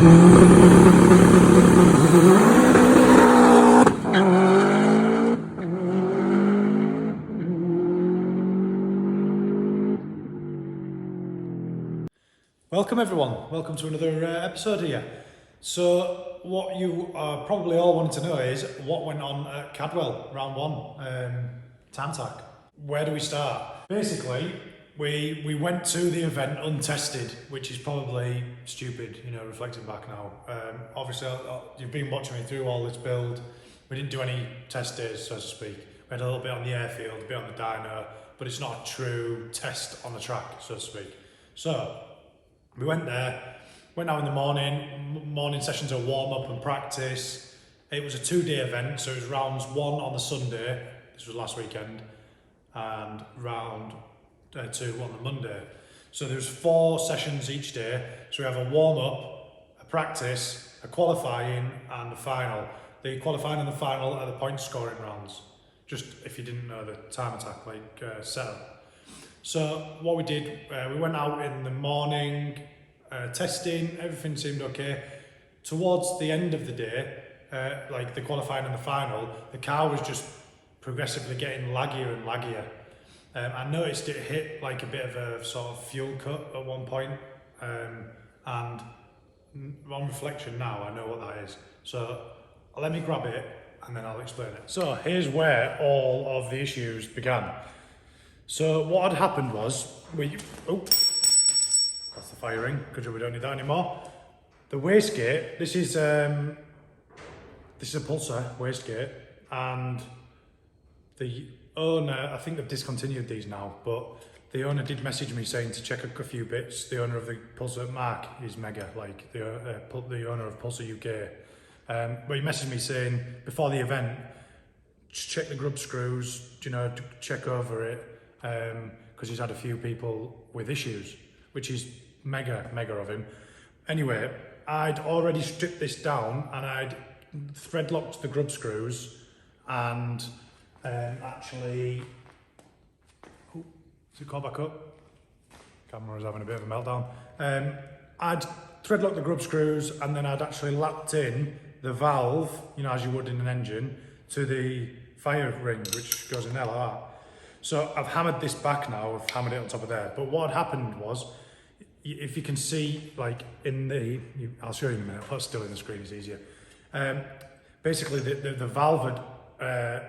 Welcome everyone, welcome to another episode here. So what you probably all wanted to know is what went on at Cadwell, round one, time attack. Where do we start? Basically, we went to the event untested, which is probably stupid, you know, reflecting back now. Obviously, you've been watching me through all this build. We didn't do any test days, so to speak. We had a little bit on the airfield, a bit on the dyno, but it's not a true test on the track, so to speak. So, we went there, went out in the morning sessions of warm up and practice. It was a 2-day event, so it was rounds 1 on the Sunday, this was last weekend, and round 2 on the Monday. So there was 4 sessions each day. So we have a warm up, a practice, a qualifying and a final. The qualifying and the final are the point scoring rounds. Just if you didn't know the time attack setup. So what we did, we went out in the morning, testing, everything seemed okay. Towards the end of the day, like the qualifying and the final, the car was just progressively getting laggier and laggier. I noticed it hit like a bit of a sort of fuel cut at one point, and on reflection now, I know what that is. So let me grab it and then I'll explain it. So here's where all of the issues began. So what had happened was, that's the fire ring, because we don't need that anymore. The wastegate, this is a Pulsar wastegate, and the owner, I think they've discontinued these now, but the owner did message me saying to check a few bits. The owner of the Pulsar, Mark, is mega, like the owner of Pulsar UK. But he messaged me saying, before the event, just check the grub screws, you know, check over it, because he's had a few people with issues, which is mega of him. Anyway, I'd already stripped this down and I'd thread locked the grub screws and actually, does it call back up? Camera was having a bit of a meltdown. I'd thread locked the grub screws and then I'd actually lapped in the valve, you know, as you would in an engine, to the fire ring, which goes in there like that. So I've hammered this back now, I've hammered it on top of there. But what had happened was, if you can see, like in the, I'll show you in a minute, but still in the screen is easier. Basically the valve had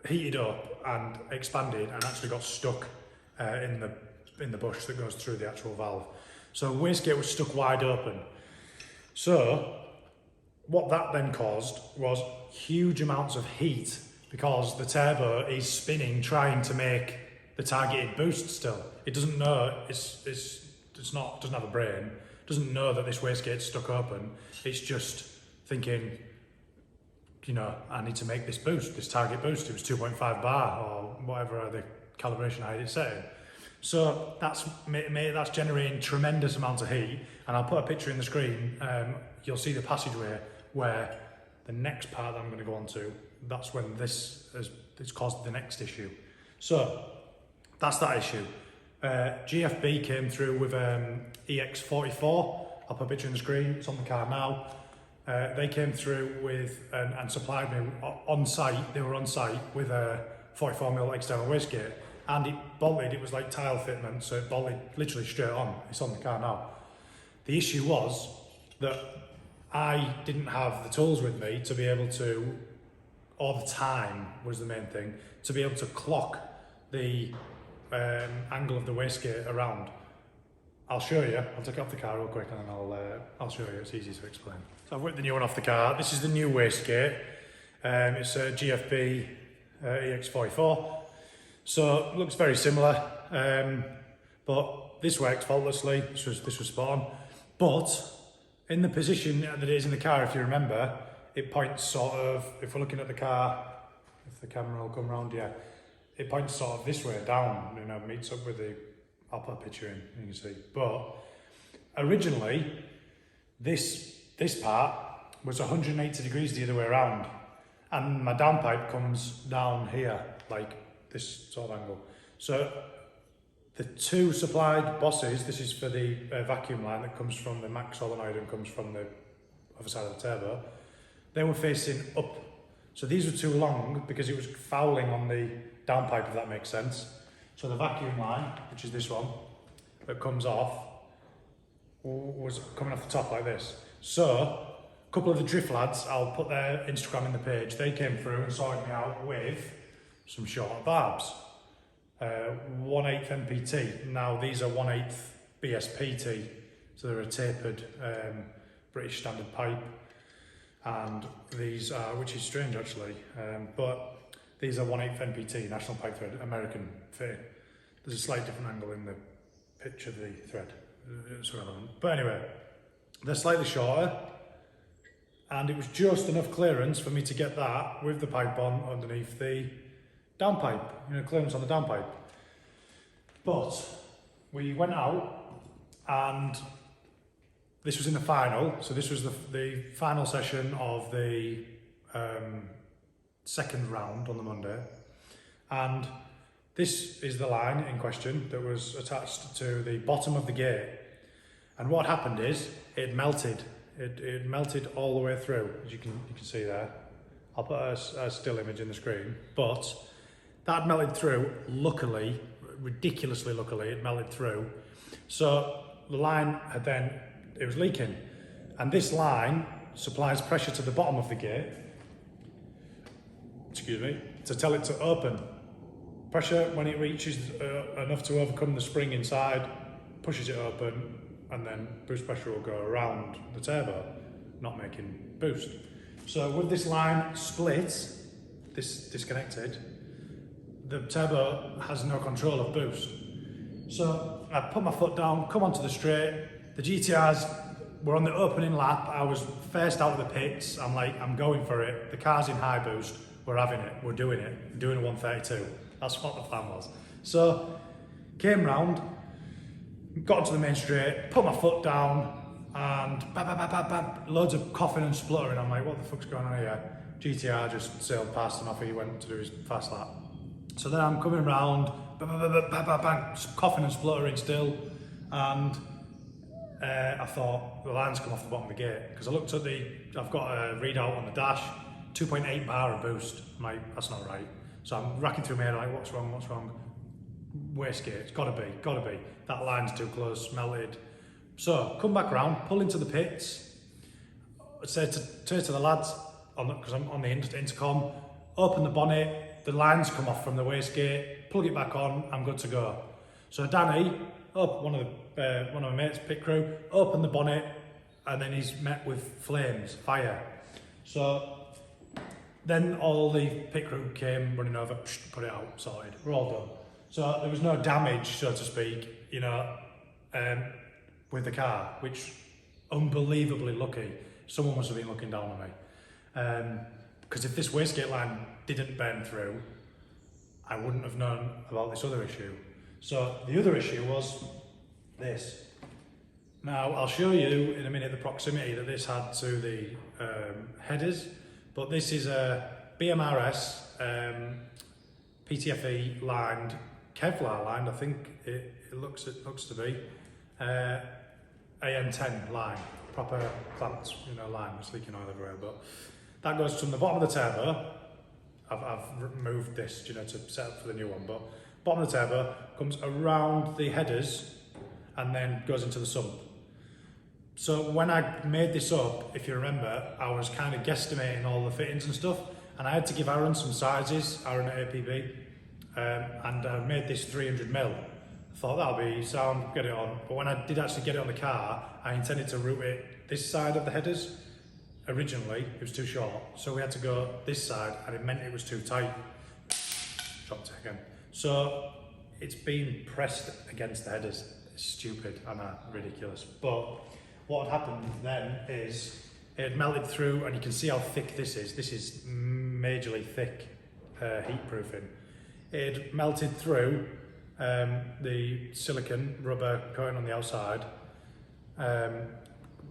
heated up and expanded and actually got stuck in the bush that goes through the actual valve. So wastegate was stuck wide open. So what that then caused was huge amounts of heat, because the turbo is spinning, trying to make the targeted boost still. It doesn't know, doesn't have a brain, doesn't know that this wastegate's stuck open. It's just thinking, you know, I need to make this boost, this target boost. It was 2.5 bar or whatever the calibration I had it set in. So that's generating tremendous amounts of heat. And I'll put a picture in the screen. You'll see the passageway where the next part that I'm going to go on to, that's when it's caused the next issue. So that's that issue. GFB came through with EX44. I'll put a picture in the screen, it's on the car now. They came through with and supplied me on site. They were on site with a 44mm external wastegate, and it bolted. It was like tile fitment, so it bolted literally straight on. It's on the car now. The issue was that I didn't have the tools with me to be able to, or the time was the main thing, to be able to clock the angle of the wastegate around. I'll show you. I'll take it off the car real quick and then I'll show you. It's easy to explain. So I've whipped the new one off the car. This is the new wastegate. It's a GFB EX44. So it looks very similar, but this worked faultlessly. This was spot on. But in the position that it is in the car, if you remember, it points sort of, if we're looking at the car, if the camera will come round, yeah, it points sort of this way down, you know, meets up with the, I'll put a picture in, you can see. But originally, this part was 180 degrees the other way around, and my downpipe comes down here, like this sort of angle. So The two supplied bosses, this is for the vacuum line that comes from the max solenoid and comes from the other side of the turbo, they were facing up. So these were too long because it was fouling on the downpipe, if that makes sense. So the vacuum line, which is this one, that comes off, was coming off the top like this. So a couple of the drift lads, I'll put their Instagram in the page, they came through and sorted me out with some short barbs. 1/8 MPT. Now these are 1/8 BSPT, so they're a tapered British standard pipe, and these are, which is strange actually, but these are 1/8 MPT, National Pipe Thread, American fitting. There's a slight different angle in the pitch of the thread, it's irrelevant. But anyway, they're slightly shorter, and it was just enough clearance for me to get that with the pipe on underneath the downpipe, clearance on the downpipe. But we went out, and this was in the final, so this was the final session of the second round on the Monday, and this is the line in question that was attached to the bottom of the gate. And what happened is it melted. It melted all the way through, as you can see there. I'll put a still image in the screen, but that melted through, luckily, ridiculously luckily, it melted through. So the line it was leaking. And this line supplies pressure to the bottom of the gate, excuse me, to tell it to open. Pressure, when it reaches enough to overcome the spring inside, pushes it open, and then boost pressure will go around the turbo, not making boost. So with this line split, this disconnected, the turbo has no control of boost. So I put my foot down, come onto the straight, the GTRs were on the opening lap, I was first out of the pits, I'm like, I'm going for it, the car's in high boost, we're having it, we're doing it, we're doing a 132. That's what the plan was. So, came round, got onto the main straight, put my foot down, and loads of coughing and spluttering. I'm like, what the fuck's going on here? GTR just sailed past and off he went to do his fast lap. So then I'm coming round, coughing and spluttering still, and I thought the line's come off the bottom of the gate, because I looked at I've got a readout on the dash, 2.8 bar of boost. I'm like, that's not right. So I'm racking through my head, like, what's wrong? Wastegate, it's gotta be. That line's too close, melted. So, come back round, pull into the pits, say to the lads, because I'm on the intercom, open the bonnet, the lines come off from the wastegate, plug it back on, I'm good to go. So Danny, one of my mates, pit crew, opened the bonnet, and then he's met with flames, fire. So, then all the pit crew came running over, put it out, sorted, we're all done. So there was no damage, so to speak, with the car, which unbelievably lucky. Someone must have been looking down on me. Because if this wastegate line didn't burn through, I wouldn't have known about this other issue. So the other issue was this. Now I'll show you in a minute the proximity that this had to the headers. But this is a BMRS PTFE lined, Kevlar lined, I think it looks to be, AN10 line, proper clamped line, it's leaking oil everywhere, but that goes from the bottom of the turbo. I've removed this, to set up for the new one, but bottom of the turbo comes around the headers and then goes into the sump. So when I made this up, if you remember, I was kind of guesstimating all the fittings and stuff, and I had to give Aaron some sizes, Aaron at APB, and I made this 300mm. I thought that'll be sound, get it on, but when I did actually get it on the car, I intended to route it this side of the headers. Originally, it was too short, so we had to go this side, and it meant it was too tight. Dropped it again. So it's been pressed against the headers. It's stupid, I know, ridiculous, but what had happened then is it had melted through, and you can see how thick this is. This is majorly thick heat proofing. It had melted through the silicone rubber coating on the outside,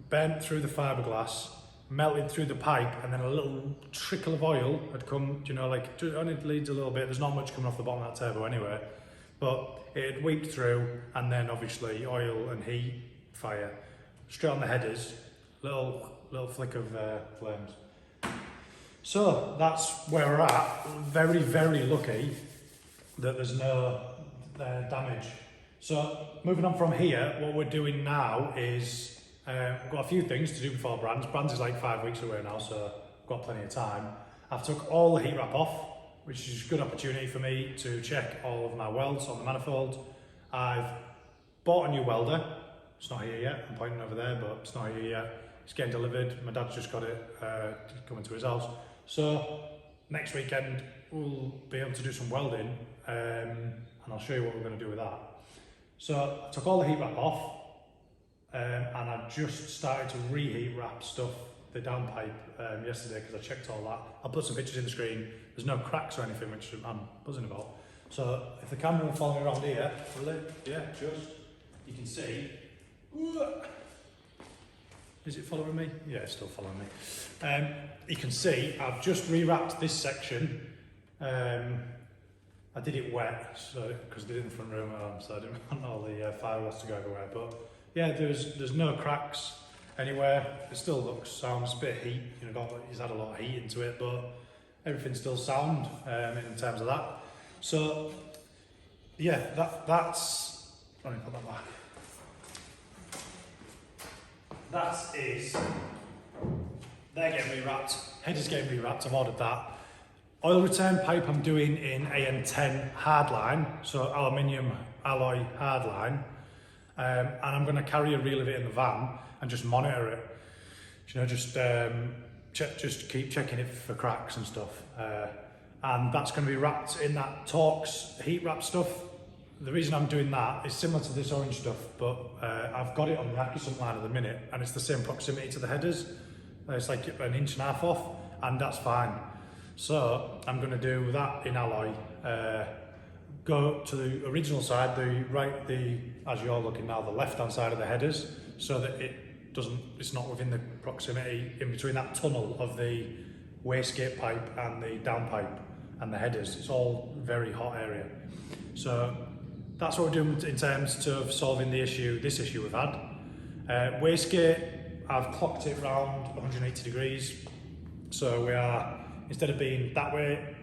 bent through the fiberglass, melted through the pipe, and then a little trickle of oil had come, like it only leads a little bit. There's not much coming off the bottom of that turbo anyway. but it had weeped through, and then obviously oil and heat, fire, straight on the headers, little flick of flames. So that's where we're at. Very, very lucky that there's no damage. So moving on from here, what we're doing now is we've got a few things to do before Brands. Brands is like 5 weeks away now, so I've got plenty of time. I've took all the heat wrap off, which is a good opportunity for me to check all of my welds on the manifold. I've bought a new welder. It's not here yet. I'm pointing over there, but it's not here yet. It's getting delivered. My dad's just got it coming to his house. So next weekend we'll be able to do some welding, and I'll show you what we're going to do with that. So I took all the heat wrap off, and I just started to reheat wrap stuff, the downpipe, yesterday, because I checked all that. I'll put some pictures in the screen. There's no cracks or anything, which I'm buzzing about. So if the camera will follow me around here, yeah, just, you can see. Is it following me? Yeah, it's still following me. You can see I've just re-wrapped this section. I did it wet, so because I did it in the front room at home, so I didn't want all the firewalls to go everywhere. But yeah, there's no cracks anywhere. It still looks sound. It's a bit of heat, you know, he's had a lot of heat into it, but everything's still sound in terms of that. So yeah, that's. Let me put that back. They're getting rewrapped, header's getting rewrapped, I've ordered that. Oil return pipe I'm doing in AN10 hardline, so aluminium alloy hardline, and I'm going to carry a reel of it in the van and just monitor it. You know, just keep checking it for cracks and stuff. And that's going to be wrapped in that Torx heat wrap stuff. The reason I'm doing that is similar to this orange stuff, but I've got it on the Accusant line at the minute, and it's the same proximity to the headers. It's like 1.5 inches off, and that's fine. So I'm going to do that in alloy. Go to the original side, as you're looking now, the left-hand side of the headers, so that it's not within the proximity in between that tunnel of the wastegate pipe and the downpipe and the headers. It's all very hot area. So that's what we're doing in terms of solving this issue we've had. Wastegate, I've clocked it round 180 degrees. So we are, instead of being that way,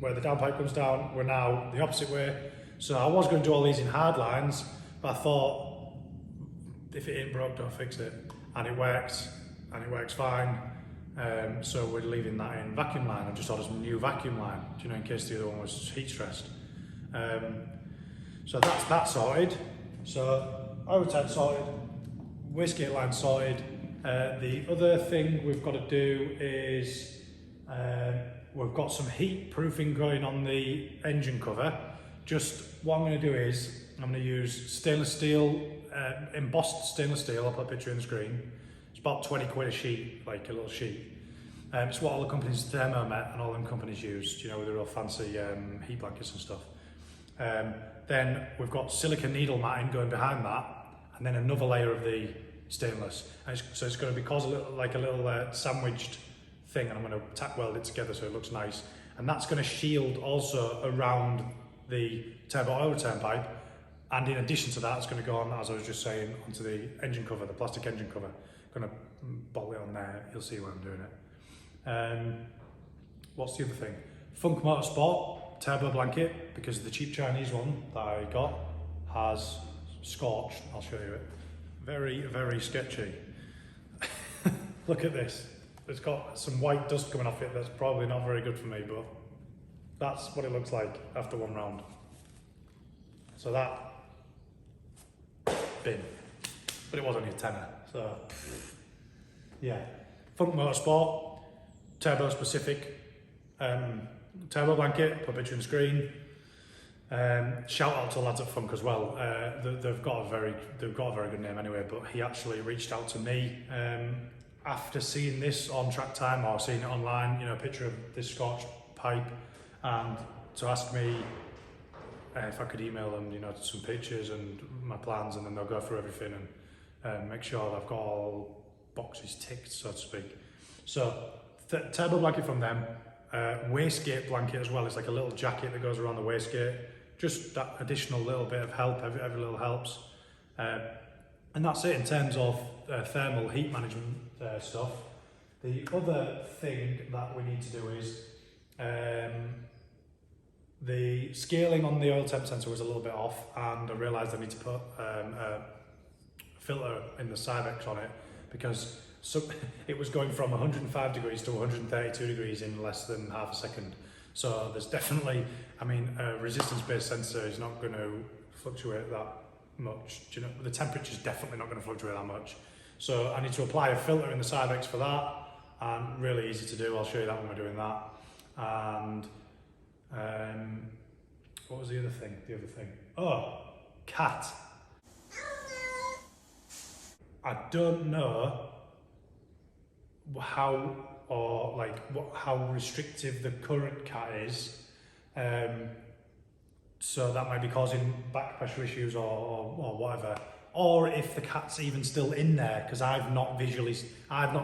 where the downpipe comes down, we're now the opposite way. So I was going to do all these in hard lines, but I thought, if it ain't broke, don't fix it. And it works fine. So we're leaving that in vacuum line. I've just ordered some new vacuum line, in case the other one was heat stressed. So that's that sorted. So oil return sorted, wastegate line sorted. The other thing we've got to do is we've got some heat proofing going on the engine cover. Just what I'm going to do is I'm going to use stainless steel, embossed stainless steel. I'll put a picture in the screen. It's about 20 quid a sheet, like a little sheet. It's what all the companies, Thermomet and all them companies use, with the real fancy heat blankets and stuff. Then we've got silicone needle matting going behind that, and then another layer of the stainless. And so it's going to be a little sandwiched thing, and I'm going to tack weld it together so it looks nice. And that's going to shield also around the turbo oil return pipe. And in addition to that, it's going to go on, as I was just saying, onto the engine cover, the plastic engine cover. I'm going to bolt it on there. You'll see where I'm doing it. What's the other thing? Funk Motorsport turbo blanket, because the cheap Chinese one that I got has scorched. I'll show you it. Very, very sketchy. Look at this. It's got some white dust coming off it. That's probably not very good for me, but that's what it looks like after one round. So that, bin. But it was only a tenner, so yeah. Funk Motorsport, turbo specific, turbo blanket, put a picture on the screen. Shout out to the lads at Funk as well. They've got a very good name anyway, but he actually reached out to me after seeing this on Track Time, or seeing it online, a picture of this scorched pipe, and to ask me if I could email them, some pictures and my plans, and then they'll go through everything and make sure that I've got all boxes ticked, so to speak. So turbo blanket from them, wastegate blanket as well. It's like a little jacket that goes around the wastegate. just that additional little bit of help, every little helps. And that's it in terms of thermal heat management stuff. The other thing that we need to do is the scaling on the oil temp sensor was a little bit off, and I realised I need to put a filter in the Cyvex on it, because it was going from 105 degrees to 132 degrees in less than half a second. So there's definitely, I mean, a resistance-based sensor is not going to fluctuate that much. Do you know, the temperature's definitely not going to fluctuate that much. So I need to apply a filter in the Cyvex for that, and really easy to do. I'll show you that when we're doing that. And what was the other thing? Oh, cat. I don't know how restrictive the current cat is, so that might be causing back pressure issues or whatever, or if the cat's even still in there, because I've not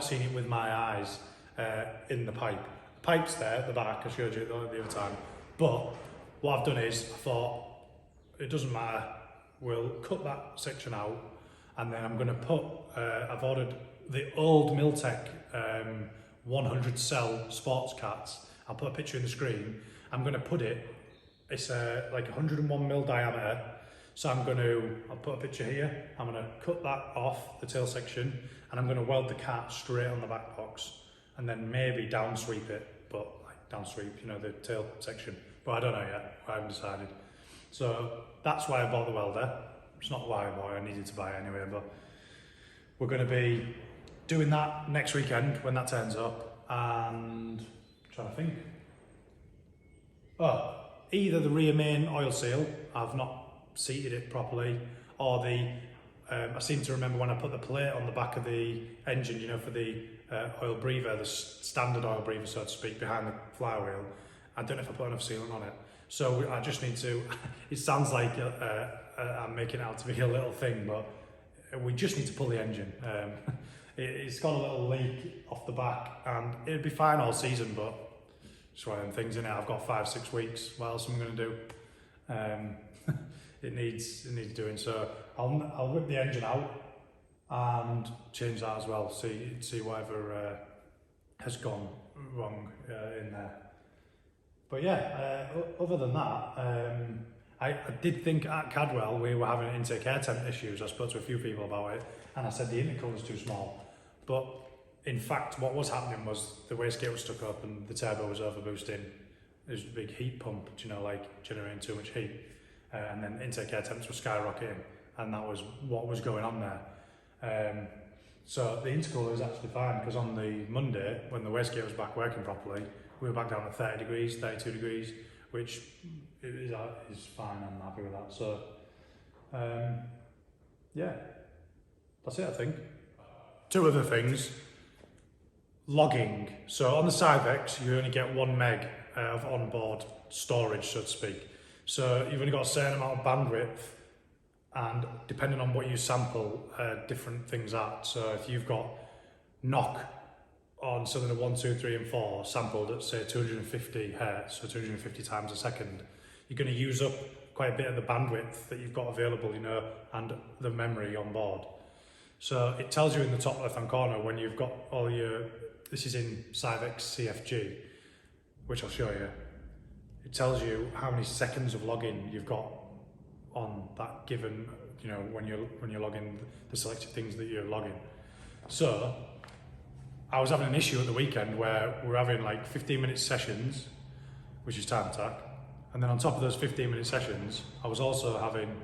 seen it with my eyes in the pipe. The pipe's there at the back, I showed you the other time, but what I've done is I thought it doesn't matter, we'll cut that section out, and then I'm going to put, I've ordered the old Miltech 100 cell sports cats. I'll put a picture in the screen. I'm going to put it, it's like 101 mil diameter, so I'll put a picture here, I'm going to cut that off, the tail section, and I'm going to weld the cat straight on the back box, and then maybe down sweep it, but like down sweep, you know, the tail section, but I don't know yet, I haven't decided. So that's why I bought the welder. It's not why I bought it, I needed to buy it anyway, but we're going to be doing that next weekend when that turns up, and I'm trying to think. Oh, either the rear main oil seal, I've not seated it properly, or I seem to remember when I put the plate on the back of the engine, you know, for the oil breather, the standard oil breather, so to speak, behind the flywheel, I don't know if I put enough sealant on it. So I just need to, it sounds like I'm making it out to be a little thing, but we just need to pull the engine. It's got a little leak off the back, and it'd be fine all season, but just one of them things in it. I've got 5-6 weeks. What else am I going to do? It needs doing. So I'll whip the engine out and change that as well. See whatever has gone wrong in there. But yeah, other than that, I did think at Cadwell we were having intake air temp issues. I spoke to a few people about it, and I said the intercooler was too small. But in fact, what was happening was the wastegate was stuck up and the turbo was overboosting. There's a big heat pump, you know, like generating too much heat, and then intake air temps were skyrocketing, and that was what was going on there. So the intercooler was actually fine, because on the Monday, when the wastegate was back working properly, we were back down to 30 degrees, 32 degrees, which is fine. I'm happy with that. So yeah, that's it, I think. Two other things. Logging. So on the Cyvex, you only get 1 meg of onboard storage, so to speak. So you've only got a certain amount of bandwidth, and depending on what you sample, different things at. So if you've got knock on cylinder 1, 2, 3 and 4 sampled at say 250 hertz, so 250 times a second, you're going to use up quite a bit of the bandwidth that you've got available, you know, and the memory on board. So it tells you in the top left hand corner when you've got all your, this is in Cyvex CFG, which I'll show you. It tells you how many seconds of logging you've got on that given, you know, when you're logging the selected things that you're logging. So I was having an issue at the weekend where we're having like 15-minute sessions, which is time attack, and then on top of those 15-minute sessions, I was also having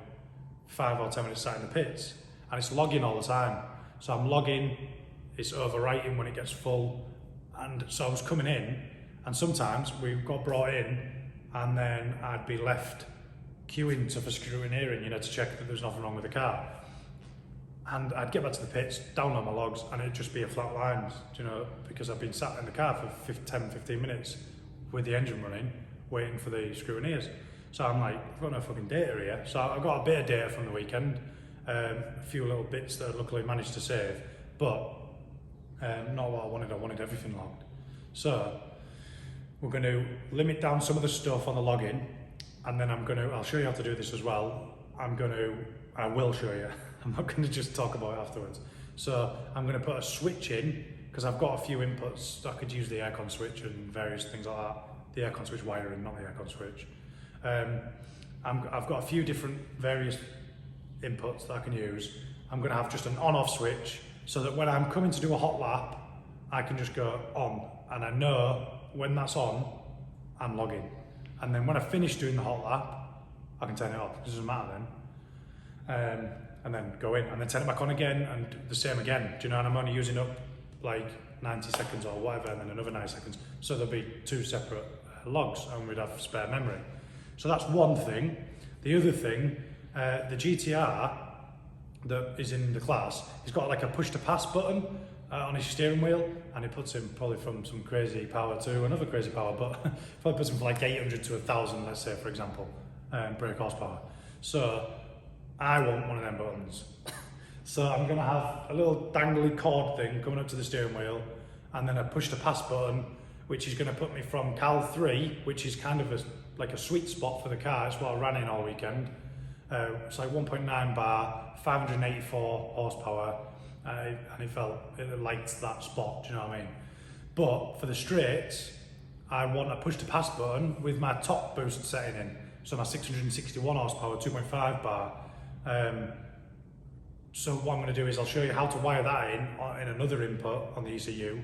5 or 10 minutes sat in the pits, and it's logging all the time. So I'm logging, it's overwriting when it gets full, and so I was coming in, and sometimes we got brought in, and then I'd be left queuing for scrutineering, you know, to check that there's nothing wrong with the car. And I'd get back to the pits, download my logs, and it'd just be a flat lines, you know, because I've been sat in the car for 10-15 minutes with the engine running, waiting for the scrutineers. So I'm like, I've got no fucking data here. So I've got a bit of data from the weekend, a few little bits that I luckily managed to save, but not what I wanted. I wanted everything logged. So we're going to limit down some of the stuff on the login, and then I'll show you how to do this as well. I will show you. I'm not gonna just talk about it afterwards. So I'm gonna put a switch in, because I've got a few inputs. I could use the aircon switch and various things like that. The aircon switch wiring, not the aircon switch. I've got a few different various inputs that I can use. I'm gonna have just an on-off switch, so that when I'm coming to do a hot lap, I can just go on, and I know when that's on, I'm logging. And then when I finish doing the hot lap, I can turn it off, because it doesn't matter then. And then go in, and then turn it back on again, and the same again. Do you know, and I'm only using up like 90 seconds or whatever, and then another 90 seconds. So there'll be two separate logs, and we'd have spare memory. So that's one thing. The other thing, the GTR that is in the class, he's got like a push to pass button on his steering wheel, and it puts him probably from some crazy power to another crazy power, but probably puts him from like 800 to 1,000, let's say, for example, brake horsepower. So I want one of them buttons. So I'm gonna have a little dangly cord thing coming up to the steering wheel, and then a push to pass button, which is gonna put me from Cal 3, which is kind of like a sweet spot for the car. It's what I ran in all weekend. It's like 1.9 bar, 584 horsepower, and it liked that spot, do you know what I mean? But for the straights, I want a push to pass button with my top boost setting in. So my 661 horsepower, 2.5 bar. So what I'm going to do is I'll show you how to wire that in another input on the ECU,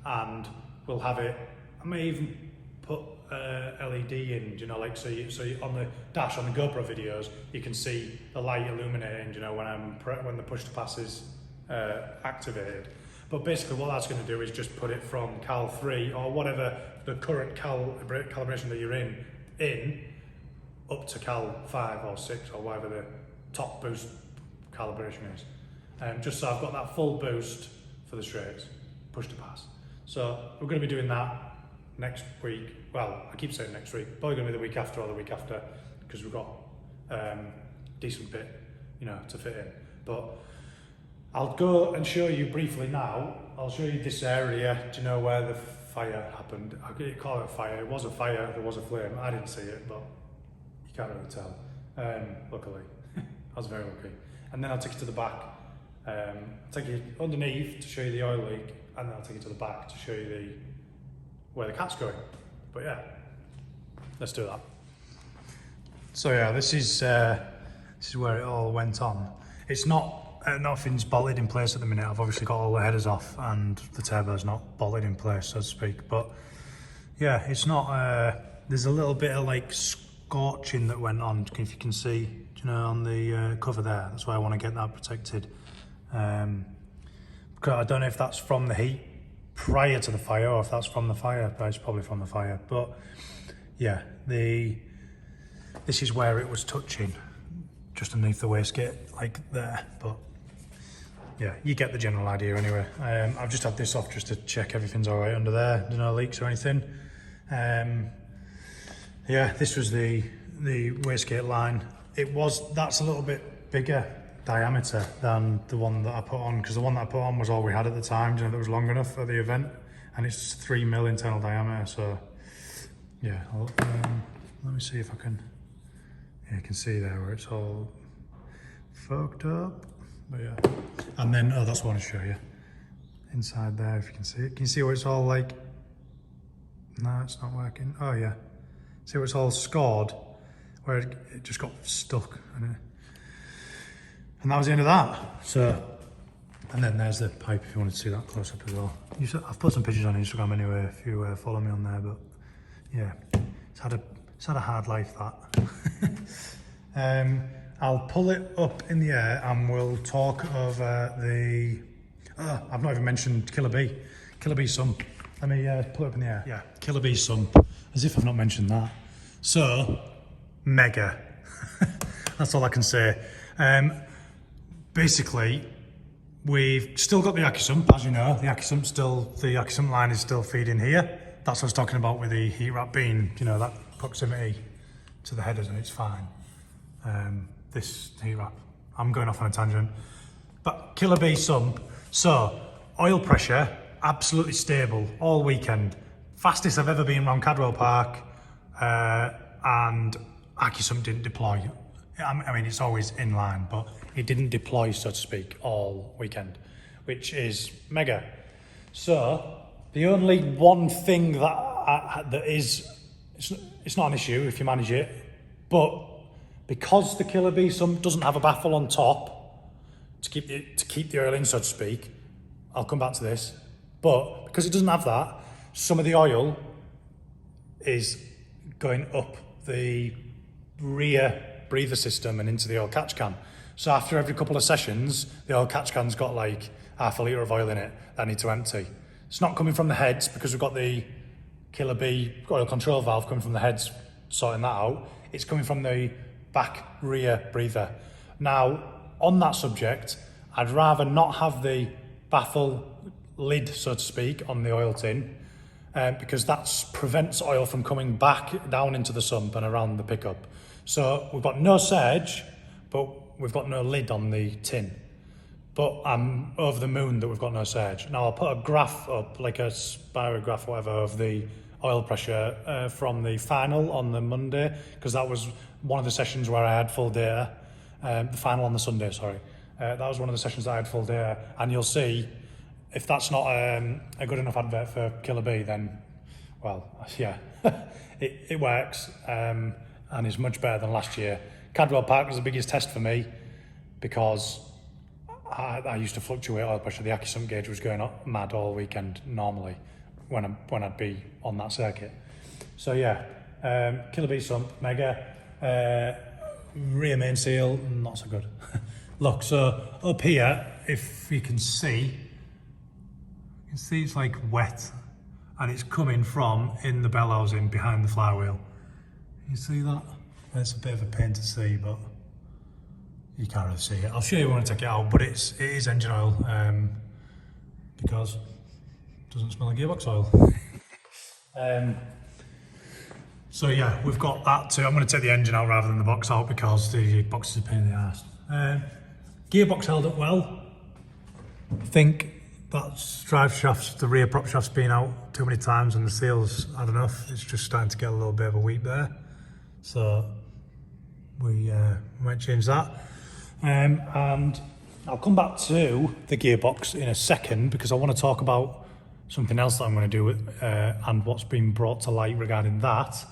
and we'll have it. I may even put LED in, you know, like so you on the dash on the GoPro videos you can see the light illuminating, you know, when the push to pass is activated. But basically what that's going to do is just put it from Cal 3 or whatever the current calibration that you're in up to Cal 5 or 6 or whatever the top boost calibration is, just so I've got that full boost for the straights, push to pass. So we're going to be doing that next week. Well, I keep saying next week, probably going to be the week after or the week after, because we've got decent bit, you know, to fit in. But I'll go and show you briefly now. I'll show you this area. Do you know where the fire happened? I could call it a fire. It was a fire. There was a flame. I didn't see it, but you can't really tell. Luckily, I was very lucky. And then I'll take you to the back. I'll take you underneath to show you the oil leak, and then I'll take you to the back to show you where the cat's going. But yeah, let's do that. So yeah, this is where it all went on. It's not, nothing's bolted in place at the minute. I've obviously got all the headers off and the turbo's not bolted in place, so to speak. But yeah, it's not, there's a little bit of like scorching that went on, if you can see, you know, on the cover there. That's why I want to get that protected. Because I don't know if that's from the heat prior to the fire or if that's from the fire, but it's probably from the fire. But yeah, this is where it was touching, just underneath the wastegate, like there. But yeah, you get the general idea anyway. I've just had this off just to check everything's all right under there, no leaks or anything. Yeah, this was the wastegate line. That's a little bit bigger diameter than the one that I put on, because the one that I put on was all we had at the time, you know, that was long enough for the event, and it's 3 mil internal diameter. So yeah, let me see if I can. Yeah, you can see there where it's all fogged up. But yeah, and then that's what I want to show you inside there. If you can see it, can you see where it's all like? No, it's not working. Oh yeah, see where it's all scored, where it just got stuck, and that was the end of that. So, and then there's the pipe if you wanted to see that close up as well. I've put some pictures on Instagram anyway if you follow me on there. But yeah, it's had a hard life, that. I'll pull it up in the air and we'll talk over the. I've not even mentioned Killer Bee sump. Let me pull it up in the air. Yeah, Killer Bee sump. As if I've not mentioned that. So mega. That's all I can say. Basically, we've still got the AccuSump, as you know. The AccuSump line is still feeding here. That's what I was talking about with the heat wrap being, you know, that proximity to the headers, and it's fine. This heat wrap, I'm going off on a tangent. But Killer Bee sump. So oil pressure, absolutely stable all weekend. Fastest I've ever been around Cadwell Park, and Accusum didn't deploy. I mean, it's always in line, but it didn't deploy, so to speak, all weekend, which is mega. So the only one thing that it's not an issue if you manage it, but because the Killer Bee doesn't have a baffle on top to keep the oil in, so to speak, I'll come back to this, but because it doesn't have that, some of the oil is going up the rear breather system and into the oil catch can. So after every couple of sessions, the oil catch can's got like half a litre of oil in it that I need to empty. It's not coming from the heads because we've got the Killer Bee oil control valve coming from the heads, sorting that out. It's coming from the back rear breather. Now, on that subject, I'd rather not have the baffle lid, so to speak, on the oil tin, because that prevents oil from coming back down into the sump and around the pickup. So we've got no surge, but we've got no lid on the tin. But I'm over the moon that we've got no surge. Now I'll put a graph up, like a spirograph, whatever, of the oil pressure from the final on the Monday, because that was one of the sessions where I had full data. The final on the Sunday, sorry. That was one of the sessions that I had full data, and you'll see if that's not a good enough advert for Killer Bee, then, well, yeah, it works and is much better than last year. Cadwell Park was the biggest test for me because I used to fluctuate oil pressure. The Accusum gauge was going up mad all weekend normally when I'd be on that circuit. So yeah, Killer Bee sump, mega. Rear main seal, not so good. Look, so up here, if you can see it's like wet, and it's coming from in the bellows in behind the flywheel. You see that? It's a bit of a pain to see, but you can't really see it. I'll show you when I take it out, but it is engine oil, because it doesn't smell like gearbox oil. So yeah, we've got that too. I'm going to take the engine out rather than the box out because the box is a pain in the arse. Gearbox held up well. I think that drive shaft's, the rear prop shaft's been out too many times and the seal's had enough. It's just starting to get a little bit of a weep there. So we might change that. And I'll come back to the gearbox in a second because I want to talk about something else that I'm going to do with, and what's been brought to light regarding that.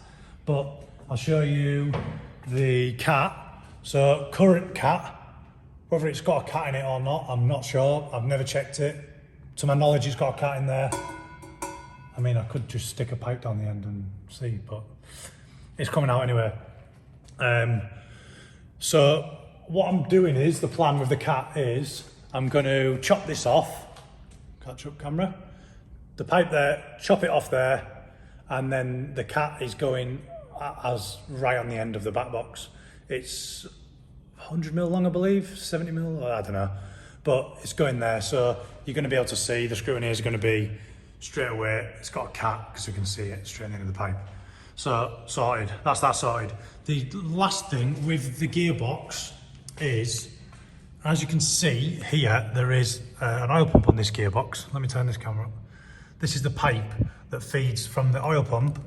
But I'll show you the cat. So current cat, whether it's got a cat in it or not, I'm not sure. I've never checked it. To my knowledge, it's got a cat in there. I mean, I could just stick a pipe down the end and see, but it's coming out anyway. So what I'm doing is, the plan with the cat is, I'm going to chop this off. Catch up camera. The pipe there, chop it off there, and then the cat is going as right on the end of the back box. It's 100 mil long, I believe, 70 mil, I don't know. But it's going there, so you're going to be able to see the screw in here is going to be straight away. It's got a cat because you can see it straight into the pipe. So sorted. That's that sorted. The last thing with the gearbox is, as you can see here, there is an oil pump on this gearbox. Let me turn this camera up. This is the pipe that feeds from the oil pump,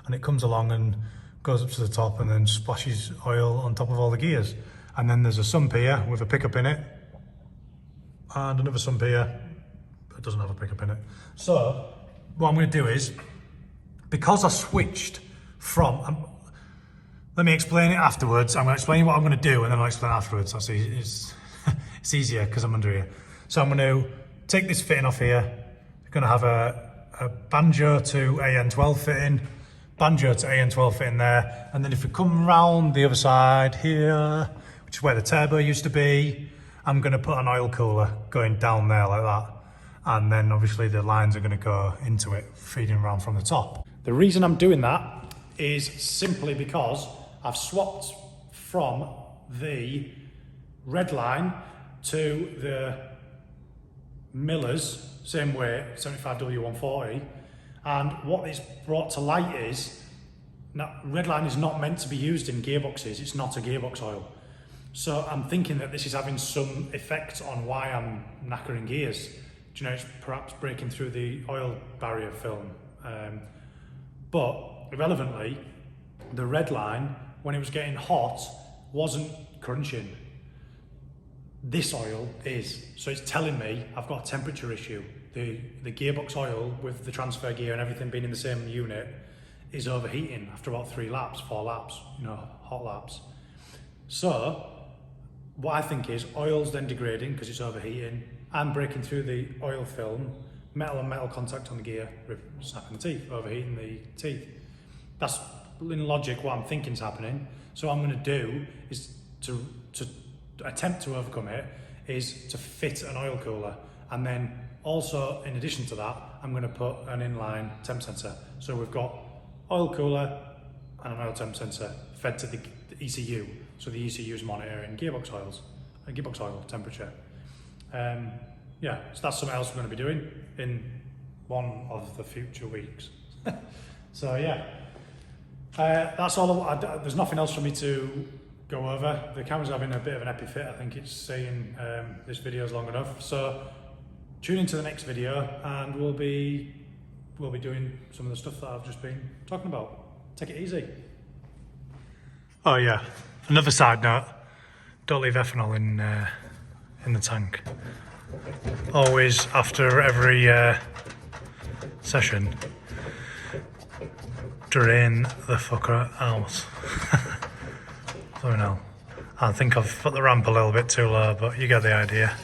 and it comes along and goes up to the top and then splashes oil on top of all the gears. And then there's a sump here with a pickup in it, and another sump here that doesn't have a pickup in it. So what I'm going to do is, because I switched from, let me explain it afterwards. I'm going to explain what I'm going to do and then I'll explain afterwards. It's easier because I'm under here. So I'm going to take this fitting off here. I'm going to have a banjo to AN12 fitting, banjo to AN12 fitting there. And then if we come round the other side here, which is where the turbo used to be, I'm going to put an oil cooler going down there like that. And then obviously the lines are going to go into it, feeding around from the top. The reason I'm doing that is simply because I've swapped from the red line to the Miller's, same way, 75W140. And what it's brought to light is, now, red line is not meant to be used in gearboxes. It's not a gearbox oil. So I'm thinking that this is having some effect on why I'm knackering gears. Do you know, it's perhaps breaking through the oil barrier film. But irrelevantly, the red line when it was getting hot, wasn't crunching. This oil is, so it's telling me I've got a temperature issue. The gearbox oil with the transfer gear and everything being in the same unit is overheating after about 3 laps, 4 laps, you know, hot laps. So what I think is oil's then degrading because it's overheating and breaking through the oil film, metal and metal contact on the gear, snapping the teeth, overheating the teeth. That's in logic what I'm thinking is happening. So what I'm going to do is to attempt to overcome it is to fit an oil cooler, and then also in addition to that I'm going to put an inline temp sensor. So we've got oil cooler and an oil temp sensor fed to the ECU, so the ECU is monitoring gearbox oil temperature. Yeah, so that's something else we're going to be doing in one of the future weeks. So yeah, that's all. There's nothing else for me to go over. The camera's having a bit of an epi fit. I think it's saying this video's long enough. So tune into the next video and we'll be doing some of the stuff that I've just been talking about. Take it easy. Oh yeah, another side note, don't leave ethanol in the tank. Always after every session, drain the fucker out. Something else. I think I've put the ramp a little bit too low, but you get the idea.